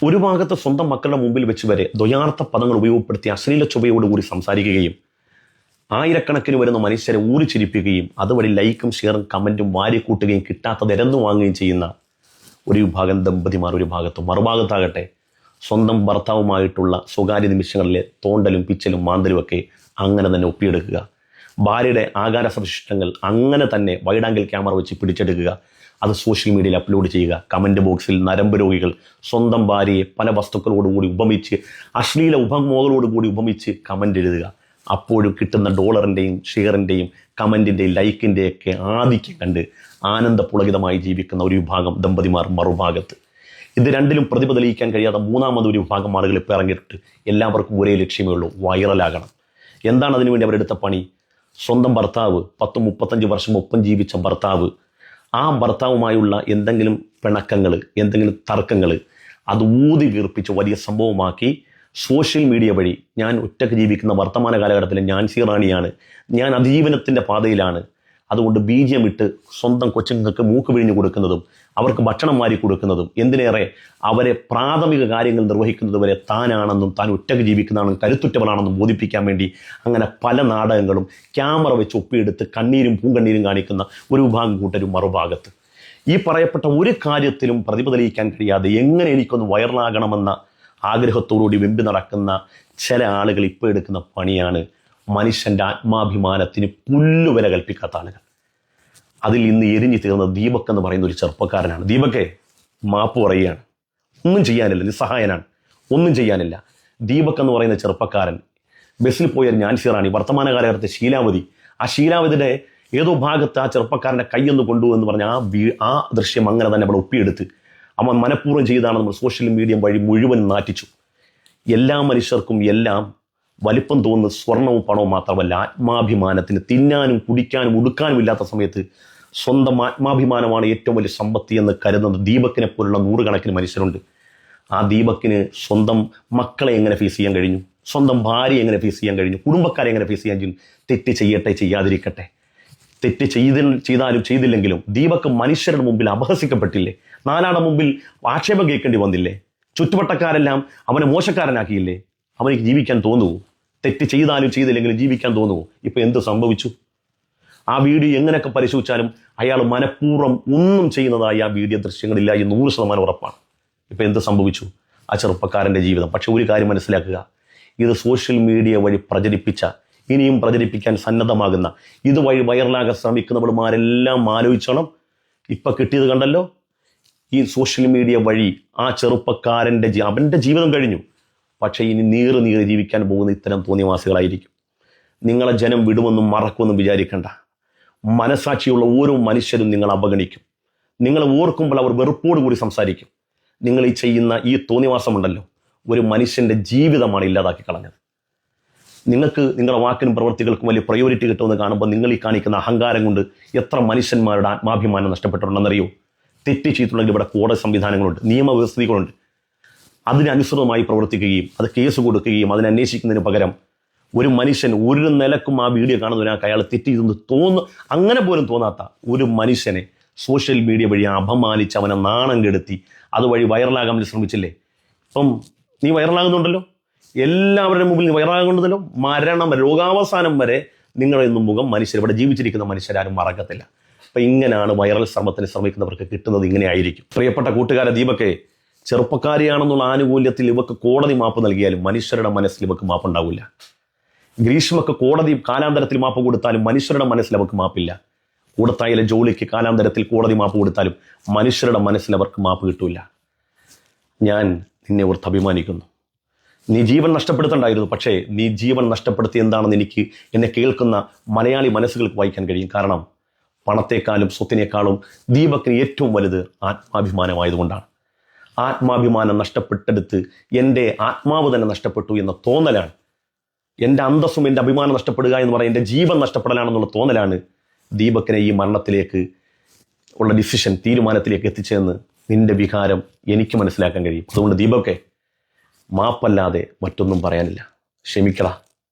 ഒരു ഭാഗത്ത് സ്വന്തം മക്കളുടെ മുമ്പിൽ വെച്ച് വരെ ദ്വയാർത്ഥ പദങ്ങൾ ഉപയോഗപ്പെടുത്തി അശ്ലീല ചുവയോടുകൂടി സംസാരിക്കുകയും ആയിരക്കണക്കിന് വരുന്ന മനുഷ്യരെ ഊരിച്ചിരിപ്പിക്കുകയും അതുവഴി ലൈക്കും ഷെയറും കമൻറ്റും വാരിക്കൂട്ടുകയും കിട്ടാത്തത് ഇരന്നു വാങ്ങുകയും ചെയ്യുന്ന ഒരു വിഭാഗം ദമ്പതിമാർ ഒരു ഭാഗത്തും, മറുഭാഗത്താകട്ടെ സ്വന്തം ഭർത്താവുമായിട്ടുള്ള സ്വകാര്യ നിമിഷങ്ങളിലെ തോണ്ടലും പിച്ചലും മാന്തലും ഒക്കെ അങ്ങനെ തന്നെ ഒപ്പിയെടുക്കുക. ഭാര്യയുടെ ആകാര സവിശിഷ്ടങ്ങൾ അങ്ങനെ തന്നെ വൈഡ് ആംഗിൾ ക്യാമറ വെച്ച് പിടിച്ചെടുക്കുക. അത് സോഷ്യൽ മീഡിയയിൽ അപ്ലോഡ് ചെയ്യുക. കമൻറ്റ് ബോക്സിൽ നരമ്പ് രോഗികൾ സ്വന്തം ഭാര്യയെ പല വസ്തുക്കളോടുകൂടി ഉപമിച്ച്, അശ്ലീല ഉപമോകളോടുകൂടി ഉപമിച്ച് കമൻ്റ് എഴുതുക. അപ്പോഴും കിട്ടുന്ന ഡോളറിൻ്റെയും ഷെയറിൻ്റെയും കമൻറ്റിൻ്റെയും ലൈക്കിൻ്റെയൊക്കെ ആധിക്യം കണ്ട് ആനന്ദപുളകിതമായി ജീവിക്കുന്ന ഒരു വിഭാഗം ദമ്പതിമാർ മറുഭാഗത്ത്. ഇത് രണ്ടിലും പ്രതിഭ തെളിയിക്കാൻ കഴിയാത്ത മൂന്നാമതൊരു വിഭാഗം ആളുകൾ ഇപ്പോൾ ഇറങ്ങിയിട്ട് എല്ലാവർക്കും ഒരേ ലക്ഷ്യമേ ഉള്ളൂ, വൈറലാകണം. എന്താണ് അതിനുവേണ്ടി അവരെടുത്ത പണി? സ്വന്തം ഭർത്താവ് 10-35 വർഷം ഒപ്പം ജീവിച്ച ഭർത്താവ്, ആ ഭർത്താവുമായുള്ള എന്തെങ്കിലും പിണക്കങ്ങൾ, എന്തെങ്കിലും തർക്കങ്ങൾ അത് ഊതി വീർപ്പിച്ച് വലിയ സംഭവമാക്കി സോഷ്യൽ മീഡിയ വഴി ഞാൻ ഒറ്റയ്ക്ക് ജീവിക്കുന്ന വർത്തമാന കാലഘട്ടത്തിലെ ഞാൻ റാണിയാണ്, ഞാൻ അതിജീവനത്തിൻ്റെ പാതയിലാണ്, അതുകൊണ്ട് BGM ഇട്ട് സ്വന്തം കൊച്ചുങ്ങൾക്ക് മൂക്ക് പിഴിഞ്ഞു കൊടുക്കുന്നതും അവർക്ക് ഭക്ഷണം മാറി കൊടുക്കുന്നതും എന്തിനേറെ അവരെ പ്രാഥമിക കാര്യങ്ങൾ നിർവഹിക്കുന്നത് വരെ താനാണെന്നും താൻ ഒറ്റയ്ക്ക് ജീവിക്കുന്നതാണെന്നും കരുത്തുറ്റവളാണെന്നും ബോധിപ്പിക്കാൻ വേണ്ടി അങ്ങനെ പല നാടകങ്ങളും ക്യാമറ വെച്ച് ഒപ്പിയെടുത്ത് കണ്ണീരും പൂങ്കണ്ണീരും കാണിക്കുന്ന ഒരു വിഭാഗം കൂട്ടരും മറുഭാഗത്ത്. ഈ പറയപ്പെട്ട ഒരു കാര്യത്തിലും പ്രതിഭ തെളിയിക്കാൻ കഴിയാതെ എങ്ങനെ എനിക്കൊന്ന് വൈറലാകണമെന്ന ആഗ്രഹത്തോടുകൂടി വെമ്പി നടക്കുന്ന ചില ആളുകൾ ഇപ്പോൾ എടുക്കുന്ന പണിയാണ് മനുഷ്യൻ്റെ ആത്മാഭിമാനത്തിന് പുല്ലുവില കൽപ്പിക്കാത്ത ആളുകൾ. അതിൽ ഇന്ന് എരിഞ്ഞു തീർന്ന ദീപക് എന്ന് പറയുന്ന ഒരു ചെറുപ്പക്കാരനാണ്. ദീപകെ മാപ്പ് പറയുകയാണ്, ഒന്നും ചെയ്യാനില്ല, നിസ്സഹായനാണ്, ഒന്നും ചെയ്യാനില്ല. ദീപക് എന്ന് പറയുന്ന ചെറുപ്പക്കാരൻ ബസ്സിൽ പോയ നാൻസി റാണി, വർത്തമാന കാലഘട്ടത്തെ ശീലാവതി, ആ ശീലാവതിയുടെ ഏതോ ഭാഗത്ത് ആ ചെറുപ്പക്കാരൻ്റെ കൈയൊന്ന് കൊണ്ടുവെന്ന് പറഞ്ഞ ആ ദൃശ്യം അങ്ങനെ തന്നെ അവിടെ ഒപ്പിയെടുത്ത് അവൻ മനഃപൂർവ്വം ചെയ്താണ് നമ്മൾ സോഷ്യൽ മീഡിയ വഴി മുഴുവൻ നാറ്റിച്ചു. എല്ലാ മനുഷ്യർക്കും എല്ലാം വലിപ്പം തോന്നുന്ന സ്വർണവും പണവും മാത്രമല്ല, ആത്മാഭിമാനത്തിന് തിന്നാനും കുടിക്കാനും ഉടുക്കാനും ഇല്ലാത്ത സമയത്ത് സ്വന്തം ആത്മാഭിമാനമാണ് ഏറ്റവും വലിയ സമ്പത്തി എന്ന് കരുതുന്ന ദീപക്കിനെ പോലുള്ള നൂറുകണക്കിന് മനുഷ്യരുണ്ട്. ആ ദീപക്കിന് സ്വന്തം മക്കളെ എങ്ങനെ ഫേസ് ചെയ്യാൻ കഴിഞ്ഞു, സ്വന്തം ഭാര്യയെ എങ്ങനെ ഫേസ് ചെയ്യാൻ കഴിഞ്ഞു, കുടുംബക്കാരെ എങ്ങനെ ഫേസ് ചെയ്യാൻ കഴിഞ്ഞു? തെറ്റ് ചെയ്യട്ടെ, ചെയ്യാതിരിക്കട്ടെ, തെറ്റ് ചെയ്താലും ചെയ്തില്ലെങ്കിലും ദീപക് മനുഷ്യരുടെ മുമ്പിൽ അപഹസിക്കപ്പെട്ടില്ലേ? നാലാളുടെ മുമ്പിൽ ആക്ഷേപം കേൾക്കേണ്ടി വന്നില്ലേ? ചുറ്റുവട്ടക്കാരെല്ലാം അവനെ മോശക്കാരനാക്കിയില്ലേ? അവനിക്ക് ജീവിക്കാൻ തോന്നുമോ? തെറ്റ് ചെയ്താലും ചെയ്തില്ലെങ്കിലും ജീവിക്കാൻ തോന്നുമോ? ഇപ്പം എന്ത് സംഭവിച്ചു? ആ വീഡിയോ എങ്ങനെയൊക്കെ പരിശോധിച്ചാലും അയാൾ മനഃപൂർവ്വം ഒന്നും ചെയ്യുന്നതായി ആ വീഡിയോ ദൃശ്യങ്ങളില്ല എന്ന് 100% ഉറപ്പാണ്. ഇപ്പം എന്ത് സംഭവിച്ചു? ആ ചെറുപ്പക്കാരൻ്റെ ജീവിതം. പക്ഷെ ഒരു കാര്യം മനസ്സിലാക്കുക, ഇത് സോഷ്യൽ മീഡിയ വഴി പ്രചരിപ്പിച്ച, ഇനിയും പ്രചരിപ്പിക്കാൻ സന്നദ്ധമാകുന്ന, ഇതുവഴി വൈറലാകാൻ ശ്രമിക്കുന്നവന്മാരെല്ലാം ആലോചിച്ചണം. ഇപ്പം കിട്ടിയത് കണ്ടല്ലോ, ഈ സോഷ്യൽ മീഡിയ വഴി ആ ചെറുപ്പക്കാരൻ്റെ അവൻ്റെ ജീവിതം കഴിഞ്ഞു. പക്ഷേ ഇനി നീറി ജീവിക്കാൻ പോകുന്ന ഇത്തരം തോന്നിവാസികളായിരിക്കും. നിങ്ങളെ ജനം വിടുമെന്നും മറക്കുമെന്നും വിചാരിക്കേണ്ട. മനസാക്ഷിയുള്ള ഓരോ മനുഷ്യരും നിങ്ങൾ അവഗണിക്കും. നിങ്ങളെ ഓർക്കുമ്പോൾ അവർ വെറുപ്പോടുകൂടി സംസാരിക്കും. നിങ്ങൾ ഈ ചെയ്യുന്ന ഈ തോന്നിവാസമുണ്ടല്ലോ, ഒരു മനുഷ്യൻ്റെ ജീവിതമാണ് ഇല്ലാതാക്കി കളഞ്ഞത്. നിങ്ങൾക്ക് നിങ്ങളുടെ വാക്കിനും പ്രവൃത്തികൾക്കും വലിയ പ്രയോറിറ്റി കിട്ടുമെന്ന് കാണുമ്പോൾ നിങ്ങൾ ഈ കാണിക്കുന്ന അഹങ്കാരം കൊണ്ട് എത്ര മനുഷ്യന്മാരുടെ ആത്മാഭിമാനം നഷ്ടപ്പെട്ടിട്ടുണ്ടെന്നറിയോ? തെറ്റ് ചെയ്തിട്ടുണ്ടെങ്കിൽ ഇവിടെ കോടതി സംവിധാനങ്ങളുണ്ട്, നിയമവ്യവസ്ഥകളുണ്ട്. അതിനനുസൃതമായി പ്രവർത്തിക്കുകയും അത് കേസ് കൊടുക്കുകയും അതിനന്വേഷിക്കുന്നതിന് പകരം ഒരു മനുഷ്യൻ ഒരു നിലക്കും ആ വീഡിയോ കാണുന്നതിനൊക്കെ അയാൾ തെറ്റ് ചെയ്തെന്ന് അങ്ങനെ പോലും തോന്നാത്ത ഒരു മനുഷ്യനെ സോഷ്യൽ മീഡിയ വഴി അപമാനിച്ച് അവനെ നാണം കെടുത്തി അതുവഴി വൈറലാകാൻ വേണ്ടി ശ്രമിച്ചില്ലേ? ഇപ്പം നീ വൈറലാകുന്നുണ്ടല്ലോ, എല്ലാവരുടെ മുമ്പിൽ നീ വൈറലാകുന്നുണ്ടല്ലോ. മരണം, രോഗാവസാനം വരെ നിങ്ങളെന്നും മുഖം മനുഷ്യർ, ഇവിടെ ജീവിച്ചിരിക്കുന്ന മനുഷ്യരാരും മറക്കത്തില്ല. അപ്പം ഇങ്ങനെയാണ് വൈറൽ ശ്രമത്തിന് ശ്രമിക്കുന്നവർക്ക് കിട്ടുന്നത്. ഇങ്ങനെ ആയിരിക്കും. പ്രിയപ്പെട്ട കൂട്ടുകാരെ, ദീപക്കെ ചെറുപ്പക്കാരിയാണെന്നുള്ള ആനുകൂല്യത്തിൽ ഇവക്ക് കോടതി മാപ്പ് നൽകിയാലും മനുഷ്യരുടെ മനസ്സിൽ ഇവക്ക് മാപ്പുണ്ടാവില്ല. ഗ്രീഷ്മക്ക് കോടതി കാലാന്തരത്തിൽ മാപ്പ് കൊടുത്താലും മനുഷ്യരുടെ മനസ്സിൽ അവർക്ക് മാപ്പില്ല. കൂടത്തായിലെ ജോലിക്ക് കാലാന്തരത്തിൽ കോടതി മാപ്പ് കൊടുത്താലും മനുഷ്യരുടെ മനസ്സിൽ അവർക്ക് മാപ്പ് കിട്ടൂല. ഞാൻ നിന്നെ ഓർത്ത് അഭിമാനിക്കുന്നു. നീ ജീവൻ നഷ്ടപ്പെടുത്തണ്ടായിരുന്നു, പക്ഷേ നീ ജീവൻ നഷ്ടപ്പെടുത്തി എന്താണെന്ന് എന്നെ കേൾക്കുന്ന മലയാളി മനസ്സുകൾക്ക് വായിക്കാൻ കഴിയും. കാരണം പണത്തെക്കാളും സ്വത്തിനേക്കാളും ദീപക്കിന് ഏറ്റവും വലുത് ആത്മാഭിമാനമായതുകൊണ്ടാണ്. ആത്മാഭിമാനം നഷ്ടപ്പെട്ടെടുത്ത് എൻ്റെ ആത്മാവ് തന്നെ നഷ്ടപ്പെട്ടു എന്ന തോന്നലാണ്, എൻ്റെ അന്തസ്സും എൻ്റെ അഭിമാനം നഷ്ടപ്പെടുക എന്ന് പറയുന്നത് എൻ്റെ ജീവൻ നഷ്ടപ്പെടലാണെന്നുള്ള തോന്നലാണ് ദീപക്കിനെ ഈ മരണത്തിലേക്ക് ഉള്ള തീരുമാനത്തിലേക്ക് എത്തിച്ചതെന്ന് നിന്റെ വികാരം എനിക്ക് മനസ്സിലാക്കാൻ കഴിയും. അതുകൊണ്ട് ദീപക്കെ, മാപ്പല്ലാതെ മറ്റൊന്നും പറയാനില്ല. ക്ഷമിക്കടാ.